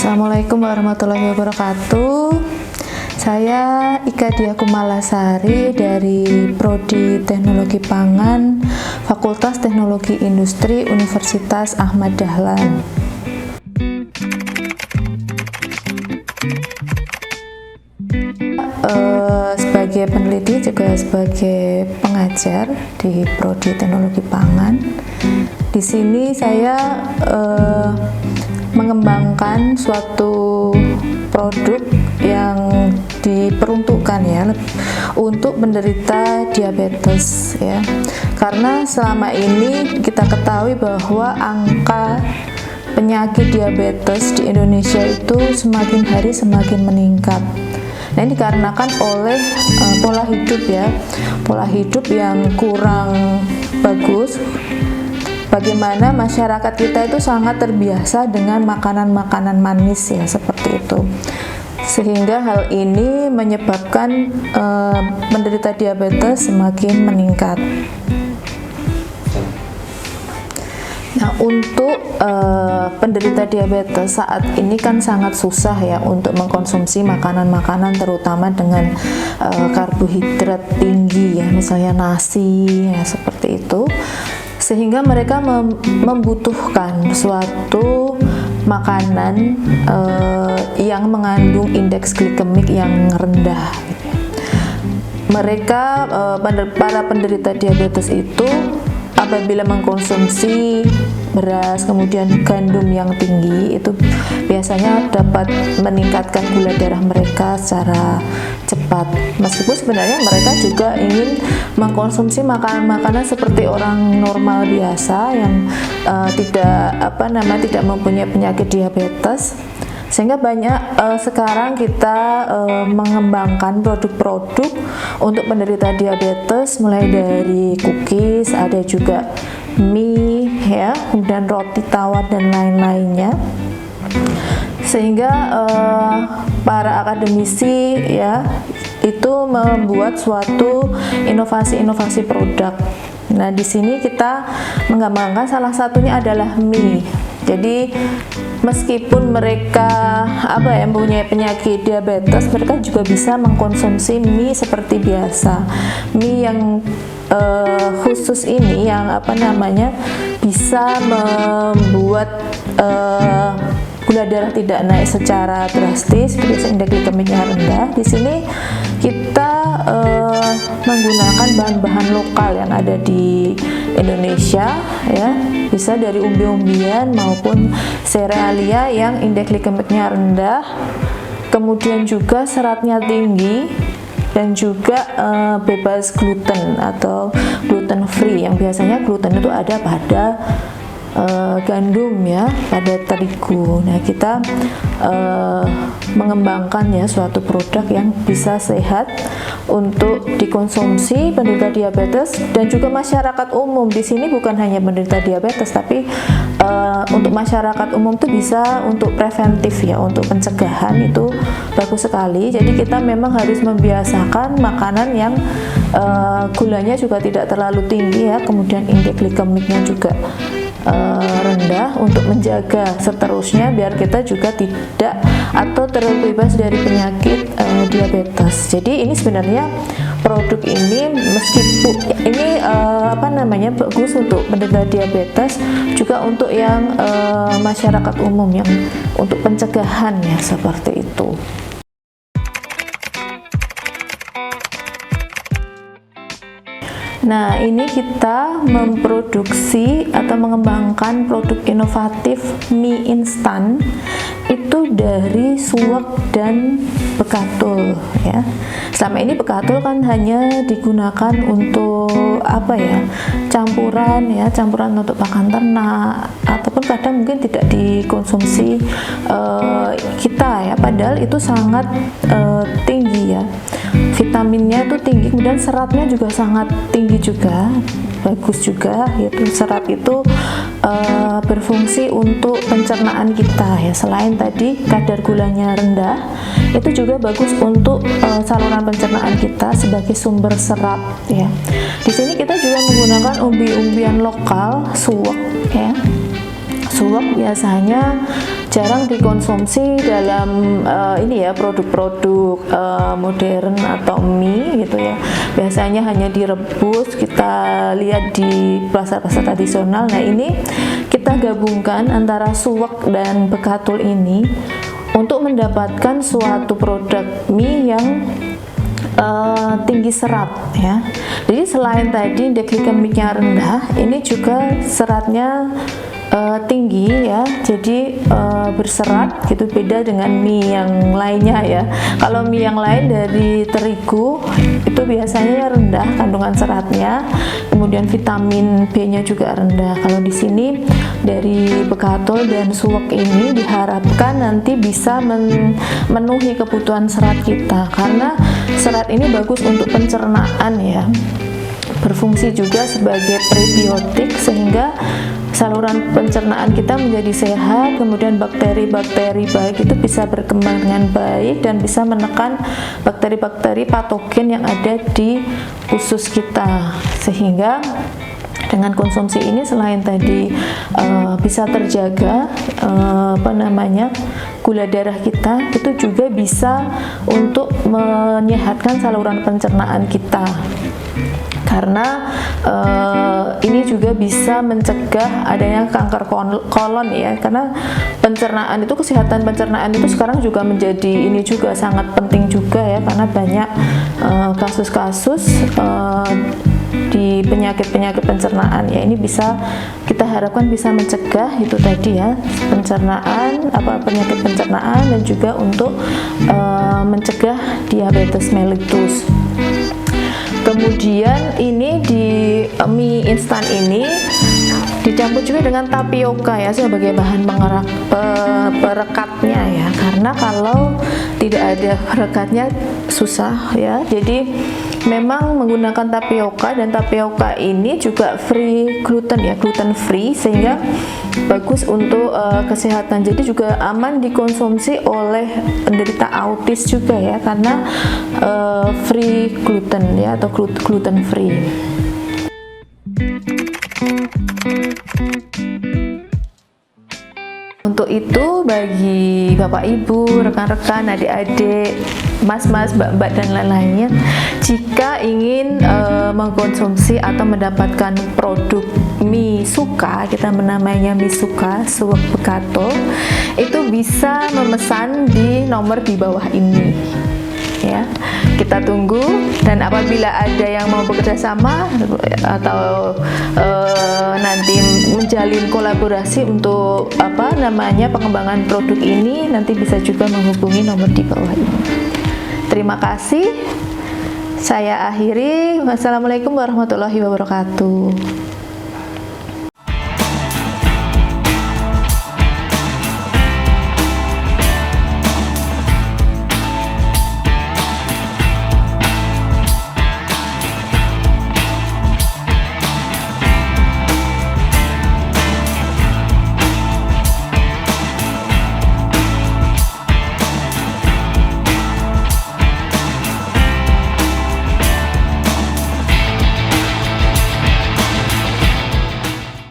Assalamualaikum warahmatullahi wabarakatuh. Saya Ika Diah Kumalasari dari Prodi Teknologi Pangan, Fakultas Teknologi Industri Universitas Ahmad Dahlan. Sebagai peneliti juga sebagai pengajar di Prodi Teknologi Pangan. Di sini saya mengembangkan suatu produk yang diperuntukkan ya untuk penderita diabetes ya. Karena selama ini kita ketahui bahwa angka penyakit diabetes di Indonesia itu semakin hari semakin meningkat. Nah, ini dikarenakan oleh pola hidup ya, pola hidup yang kurang bagus. Bagaimana masyarakat kita itu sangat terbiasa dengan makanan-makanan manis ya, seperti itu. Sehingga hal ini menyebabkan penderita diabetes semakin meningkat. Nah, untuk penderita diabetes saat ini kan sangat susah ya untuk mengkonsumsi makanan-makanan terutama dengan karbohidrat tinggi ya, misalnya nasi ya, seperti itu. Sehingga mereka membutuhkan suatu makanan yang mengandung indeks glikemik yang rendah. Mereka para penderita diabetes itu apabila mengkonsumsi beras kemudian gandum yang tinggi itu biasanya dapat meningkatkan gula darah mereka secara cepat, meskipun sebenarnya mereka juga ingin mengkonsumsi makanan-makanan seperti orang normal biasa yang tidak mempunyai penyakit diabetes. Sehingga banyak sekarang kita mengembangkan produk-produk untuk penderita diabetes, mulai dari cookies, ada juga mie ya, kemudian roti tawar dan lain-lainnya. Sehingga para akademisi ya itu membuat suatu inovasi-inovasi produk. Nah, di sini kita mengembangkan salah satunya adalah mie. Jadi meskipun mereka mempunyai penyakit diabetes, mereka juga bisa mengkonsumsi mie seperti biasa. Mie yang khusus ini yang bisa membuat gula darah tidak naik secara drastis, indeks glikemiknya rendah. Di sini kita menggunakan bahan-bahan lokal yang ada di Indonesia ya, bisa dari umbi-umbian maupun serealia yang indeks glikemiknya rendah, kemudian juga seratnya tinggi dan juga bebas gluten atau gluten free, yang biasanya gluten itu ada pada gandum ya, pada terigu. Nah, kita mengembangkan ya suatu produk yang bisa sehat untuk dikonsumsi penderita diabetes dan juga masyarakat umum. Di sini bukan hanya penderita diabetes, tapi untuk masyarakat umum itu bisa untuk preventif ya, untuk pencegahan itu bagus sekali. Jadi kita memang harus membiasakan makanan yang gulanya juga tidak terlalu tinggi ya, kemudian indeks glikemiknya juga rendah untuk menjaga seterusnya biar kita juga tidak atau terbebas dari penyakit diabetes. Jadi ini sebenarnya produk ini meskipun ini bagus untuk penderita diabetes, juga untuk yang masyarakat umum yang untuk pencegahan ya, seperti itu. Nah, ini kita memproduksi atau mengembangkan produk inovatif mie instan itu dari suwak dan bekatul ya. Selama ini bekatul kan hanya digunakan untuk campuran untuk pakan ternak, ataupun kadang mungkin tidak dikonsumsi kita ya, padahal itu sangat tinggi ya, vitaminnya itu tinggi, kemudian seratnya juga sangat tinggi juga, bagus juga yaitu serat itu berfungsi untuk pencernaan kita ya. Selain tadi kadar gulanya rendah, itu juga bagus untuk saluran pencernaan kita sebagai sumber serat ya. Di sini kita juga menggunakan umbi-umbian lokal, suwak ya. Suwak biasanya jarang dikonsumsi dalam ini ya, produk-produk modern atau mie gitu ya. Biasanya hanya direbus, kita lihat di pasar-pasar tradisional. Nah, ini kita gabungkan antara suwak dan bekatul ini untuk mendapatkan suatu produk mie yang tinggi serat ya. Jadi selain tadi indeks glikemiknya rendah, ini juga seratnya tinggi ya, jadi berserat gitu, beda dengan mie yang lainnya ya. Kalau mie yang lain dari terigu itu biasanya rendah kandungan seratnya, kemudian vitamin B-nya juga rendah. Kalau di sini dari bekatul dan suwak ini diharapkan nanti bisa memenuhi kebutuhan serat kita, karena serat ini bagus untuk pencernaan ya, berfungsi juga sebagai prebiotik sehingga saluran pencernaan kita menjadi sehat, kemudian bakteri-bakteri baik itu bisa berkembang dengan baik dan bisa menekan bakteri-bakteri patogen yang ada di usus kita, sehingga dengan konsumsi ini selain tadi bisa terjaga gula darah kita, itu juga bisa untuk menyehatkan saluran pencernaan kita, karena ini juga bisa mencegah adanya kanker kolon ya, karena pencernaan itu, kesehatan pencernaan itu sekarang juga menjadi ini juga sangat penting juga ya, karena banyak kasus-kasus di penyakit-penyakit pencernaan ya. Ini bisa kita harapkan bisa mencegah itu tadi ya, pencernaan, penyakit pencernaan, dan juga untuk mencegah diabetes mellitus. Kemudian ini di mie instan ini dicampur juga dengan tapioka ya sebagai bahan perekatnya ya, karena kalau tidak ada perekatnya susah ya. Jadi memang menggunakan tapioka, dan tapioka ini juga free gluten ya, gluten free, sehingga bagus untuk kesehatan. Jadi juga aman dikonsumsi oleh penderita autis juga ya, karena free gluten ya, atau gluten free. Untuk itu bagi Bapak Ibu, rekan-rekan, adik-adik, mas-mas, mbak-mbak, dan lain-lainnya, jika ingin mengkonsumsi atau mendapatkan produk mie suka, kita menamainya mie suka, suwak bekatul, itu bisa memesan di nomor di bawah ini ya. Kita tunggu, dan apabila ada yang mau bekerja sama atau nanti menjalin kolaborasi untuk pengembangan produk ini, nanti bisa juga menghubungi nomor di bawah ini. Terima kasih. Saya akhiri. Wassalamualaikum warahmatullahi wabarakatuh.